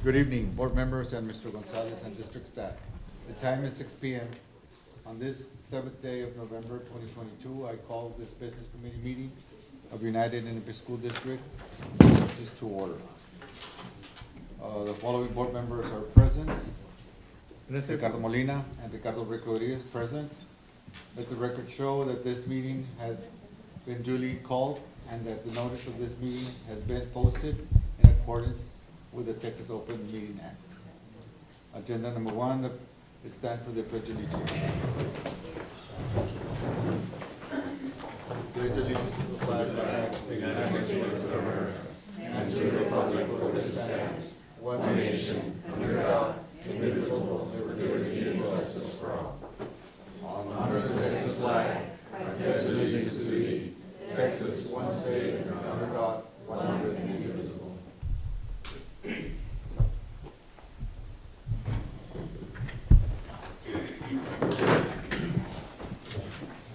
Good evening, board members and Mr. Gonzalez and district staff. The time is 6 p.m. On this seventh day of November 2022, I call this business committee meeting of United Independent School District just to order. The following board members are present. Ricardo Molina and Ricardo Rico Rodriguez present. Let the record show that this meeting has been duly called and that the notice of this meeting has been posted in accordance with the Texas Open Meeting Act. Agenda number 1, it stands for the pledge of allegiance. Pledge allegiance to the flag of the United States of America and to the republic for which it stands, one nation, under God, indivisible, with liberty and justice for all. On honor of the Texas flag, I pledge allegiance to thee, Texas, one state, under God, one hundred and indivisible.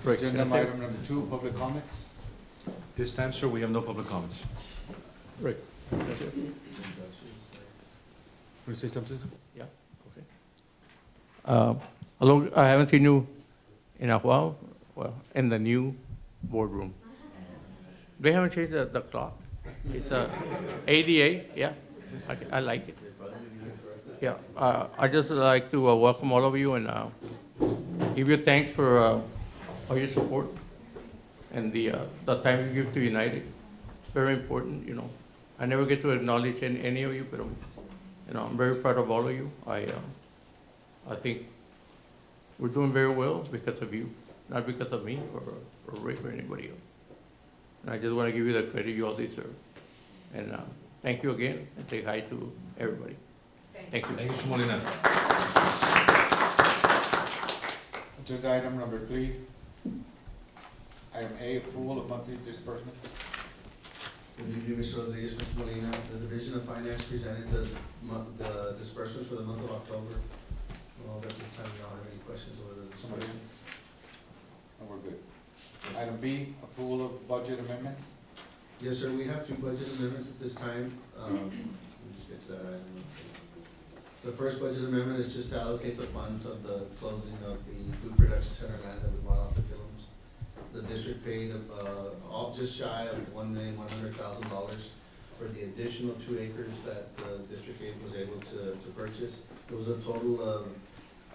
Agenda item number 2, public comments. This time, sir, we have no public comments. Right. Want to say something? Yeah, okay. Hello, I haven't seen you in a while, well, in the new boardroom. They haven't changed the clock. It's ADA, yeah, I like it. Yeah, I just like to welcome all of you and give you thanks for all your support and the time you give to United. Very important, you know. I never get to acknowledge any of you, but you know, I'm very proud of all of you. I think we're doing very well because of you, not because of me or Rick or anybody else. And I just want to give you the credit you all deserve. And thank you again, and say hi to everybody. Thank you. Thank you, Mr. Molina. Agenda item number 3. Item A, approval of monthly disbursements. Good evening, Mr. Rodriguez, Mr. Molina. The Division of Finance presented the disbursements for the month of October. Well, at this time, we don't have any questions over the disbursements. And we're good. Item B, approval of budget amendments. Yes, sir, we have 2 budget amendments at this time. Let me just get to that item. The first budget amendment is just to allocate the funds of the closing of the food production center land that we bought off the Killam's. The district paid just shy of $1,100,000 for the additional 2 acres that the district aid was able to purchase. It was a total of,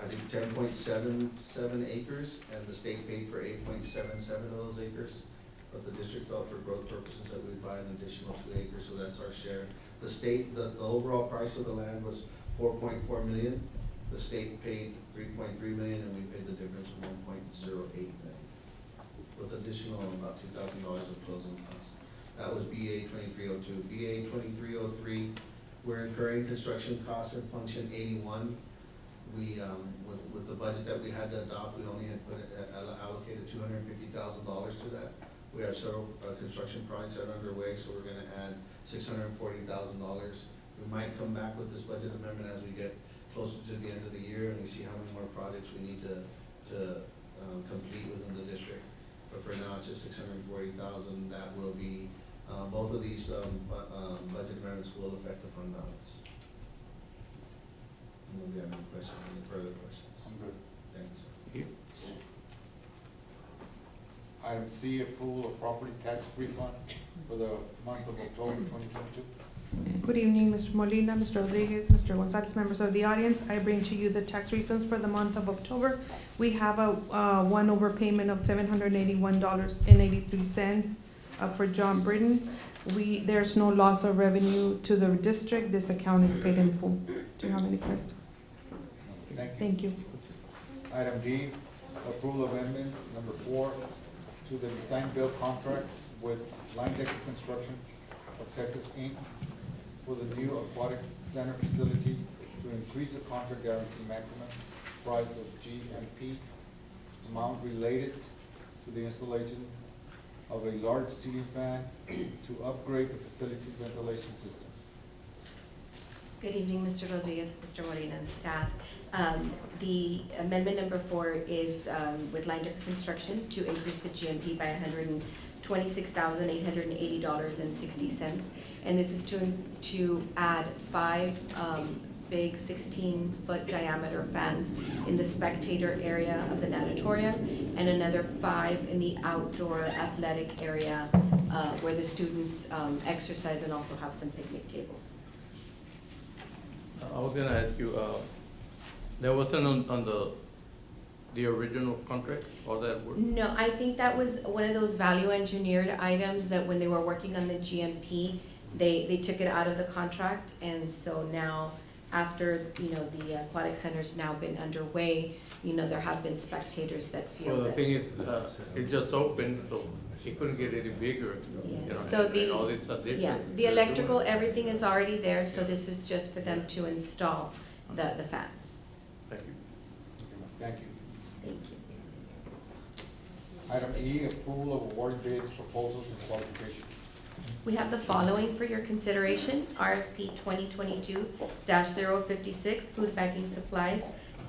I think, 10.77 acres, and the state paid for 8.77 of those acres. But the district felt for growth purposes that we'd buy an additional 2 acres, so that's our share. The state, the overall price of the land was $4.4 million. The state paid $3.3 million, and we paid the difference of $1.08 million, with additional about $2,000 of closing costs. That was BA 2302. BA 2303, we're incurring construction costs in function 81. We, with the budget that we had to adopt, we only had allocated $250,000 to that. We have several construction projects that are underway, so we're gonna add $640,000. We might come back with this budget amendment as we get closer to the end of the year and we see how many more projects we need to complete within the district. But for now, it's just $640,000. That will be, both of these budget amendments will affect the fund balance. And we have any questions, any further questions? I'm good. Thanks. Thank you. Item C, approval of property tax refunds for the month of October 2022. Good evening, Mr. Molina, Mr. Rodriguez, Mr. Gonzalez, members of the audience. I bring to you the tax refunds for the month of October. We have a one overpayment of $781.83 for John Britton. There's no loss of revenue to the district. This account is paid in full. Do you have any questions? Thank you. Thank you. Item D, approval of amendment number 4 to the design build contract with Line Decker Construction of Texas Inc. for the new aquatic center facility to increase the contract guarantee maximum price of GMP amount related to the installation of a large ceiling fan to upgrade the facility's ventilation system. Good evening, Mr. Rodriguez, Mr. Molina, and staff. The amendment number 4 is with Line Decker Construction to increase the GMP by $26,880.60. And this is to add 5 big 16-foot diameter fans in the spectator area of the natatorium, and another 5 in the outdoor athletic area where the students exercise and also have some picnic tables. I was gonna ask you, there wasn't on the original contract, or that were? No, I think that was one of those value engineered items that when they were working on the GMP, they took it out of the contract, and so now, after, the aquatic center's now been underway, there have been spectators that feel Well, the that. thing is, it just opened, so it couldn't get any bigger, Yeah. So and all these additions. Yeah, the electrical, everything is already there, so this is just for them to install the fans. Thank you. Thank you. Thank you. Item E, approval of awarding bids, proposals, and qualifications. We have the following for your consideration: RFP 2022-056, food banking supplies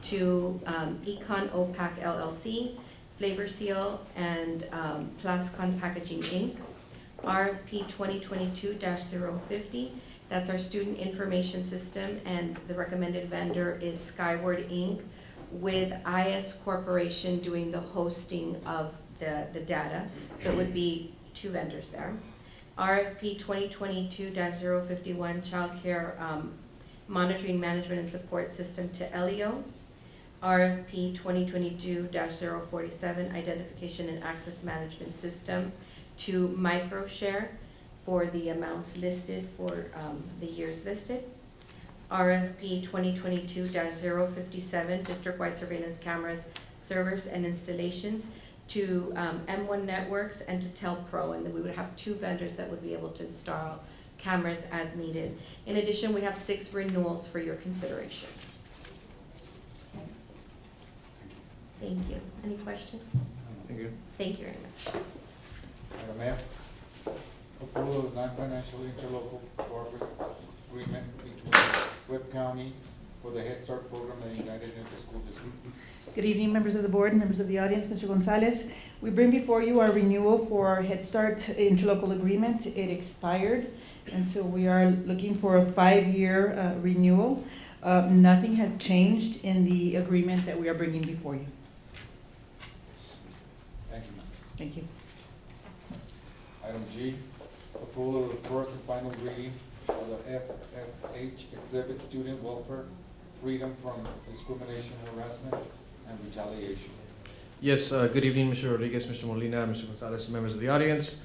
to Econ OPAC LLC, Flavor Seal, and Plascon Packaging Inc. RFP 2022-050, that's our student information system, and the recommended vendor is Skyward Inc., with IS Corporation doing the hosting of the data. So it would be 2 vendors there. RFP 2022-051, childcare monitoring, management, and support system to Elio. RFP 2022-047, identification and access management system to Microshare for the amounts listed for the years listed. RFP 2022-057, district-wide surveillance cameras, servers, and installations to M1 Networks and to Telpro, and then we would have 2 vendors that would be able to install cameras as needed. In addition, we have 6 renewals for your consideration. Thank you. Any questions? Thank you. Thank you very much. Item F, approval of non-financial interlocal cooperative agreement between Webb County for the Head Start program and United Interfaith School District. Good evening, members of the board, members of the audience, Mr. Gonzalez. We bring before you our renewal for our Head Start interlocal agreement. It expired, and so we are looking for a 5-year renewal. Nothing has changed in the agreement that we are bringing before you. Thank you, ma'am. Thank you. Item G, approval of the first and final reading of the FFH exhibit, student welfare, freedom from discrimination, harassment, and retaliation. Yes, good evening, Mr. Rodriguez, Mr. Molina, Mr. Gonzalez, and members of the audience.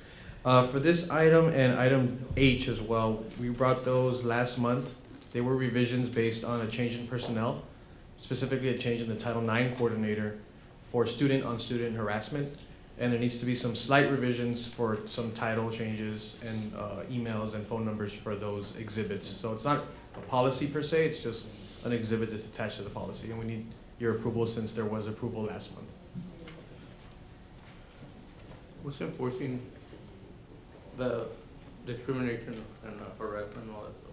For this item and item H as well, we brought those last month. They were revisions based on a change in personnel, specifically a change in the Title IX coordinator for student-on-student harassment. And there needs to be some slight revisions for some title changes and emails and phone numbers for those exhibits. So it's not a policy per se, it's just an exhibit that's attached to the policy. And we need your approval since there was approval last month. Who's enforcing the discrimination and harassment and all that stuff?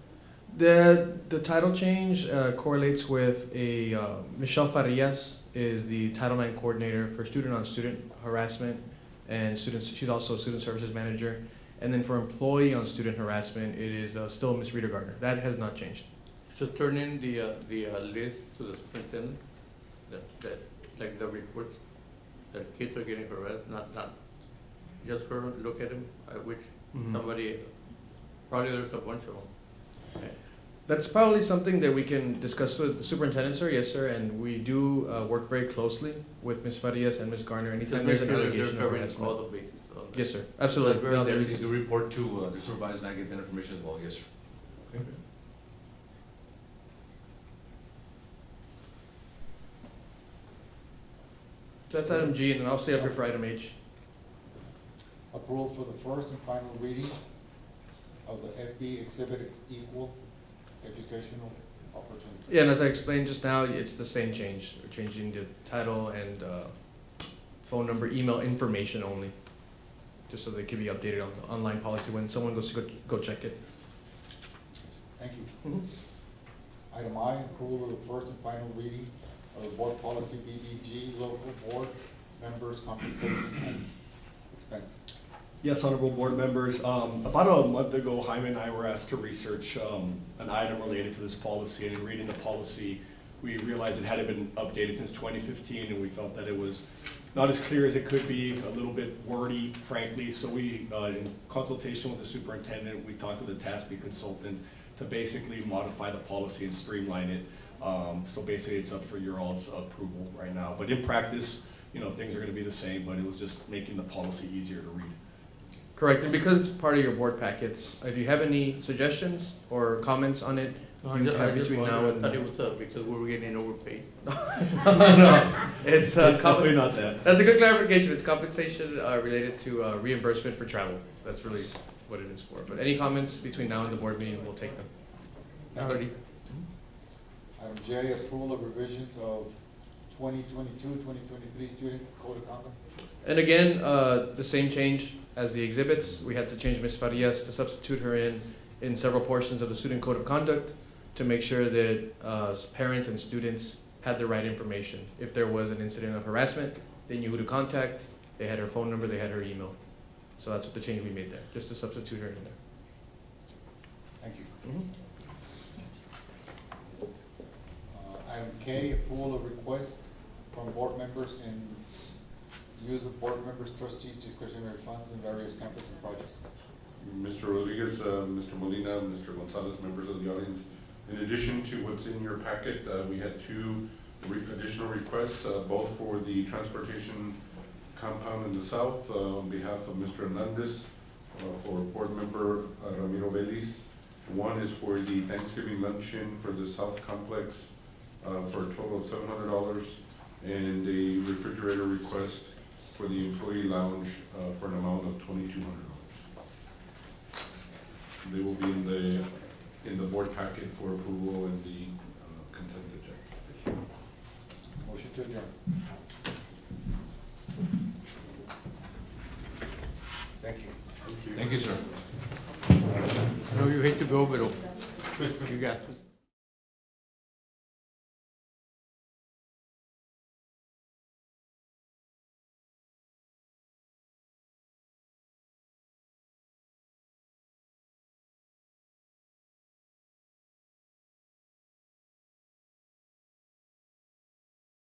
The title change correlates with a Michelle Farias is the Title IX coordinator for student-on-student harassment and students. She's also a student services manager. And then for employee on student harassment, it is still Ms. Rita Gardner. That has not changed. So turn in the list to the superintendent, that like the reports that kids are getting harassed, not just her, look at them, which somebody, probably there's a bunch of them. Okay. That's probably something that we can discuss with the superintendent, sir. Yes, sir. And we do work very closely with Ms. Farias and Ms. Garner anytime there's an allegation of All harassment. the bases on that. Yes, sir. Absolutely. Well, No, they there's- need to report to the supervisor and I get that information as well, yes, sir. That's item G, and then I'll stay up here for item H. Approval for the first and final reading of the FB exhibit, equal educational opportunity. Yeah, and as I explained just now, it's the same change. We're changing the title and phone number, email information only, just so they can be updated on the online policy when someone goes to go check it. Thank you. Item I, approval of the first and final reading of the board policy BBG, local board members' compensation and expenses. Yes, honorable board members. About a month ago, Jaime and I were asked to research an item related to this policy, and in reading the policy, we realized it hadn't been updated since 2015, and we felt that it was not as clear as it could be, a little bit wordy, frankly. So we, in consultation with the superintendent, we talked with the TASB consultant to basically modify the policy and streamline it. So basically, it's up for your all's approval right now. But in practice, you know, things are gonna be the same, but it was just making the policy easier to read. Correct, and because it's part of your board packets, if you have any suggestions or comments on it, No, you have between now I and. thought it was because we were getting overpaid. No, it's, It's definitely not that. that's a good clarification, it's compensation, related to, reimbursement for travel, that's really what it is for. But any comments between now and the board meeting, we'll take them. Already. Item J, approval of revisions of 2022-2023 student code of conduct. And again, the same change as the exhibits. We had to change Ms. Farias to substitute her in several portions of the student code of conduct to make sure that parents and students had the right information. If there was an incident of harassment, they knew who to contact, they had her phone number, they had her email. So that's what the change we made there, just to substitute her in there. Thank you. Item K, approval of request from board members and use of board members' trustees discretionary funds in various campus and projects. Mr. Rodriguez, Mr. Molina, Mr. Gonzalez, members of the audience. In addition to what's in your packet, we had two additional requests, both for the transportation compound in the south, on behalf of Mr. Hernandez, for board member Ramiro Veliz. One is for the Thanksgiving luncheon for the South Complex, for a total of $700, and a refrigerator request for the employee lounge, for an amount of $2,200. They will be in the board packet for approval in the consent agenda. Motion to adjourn. Thank you. Thank you, sir. I know you hate to go, but you got to.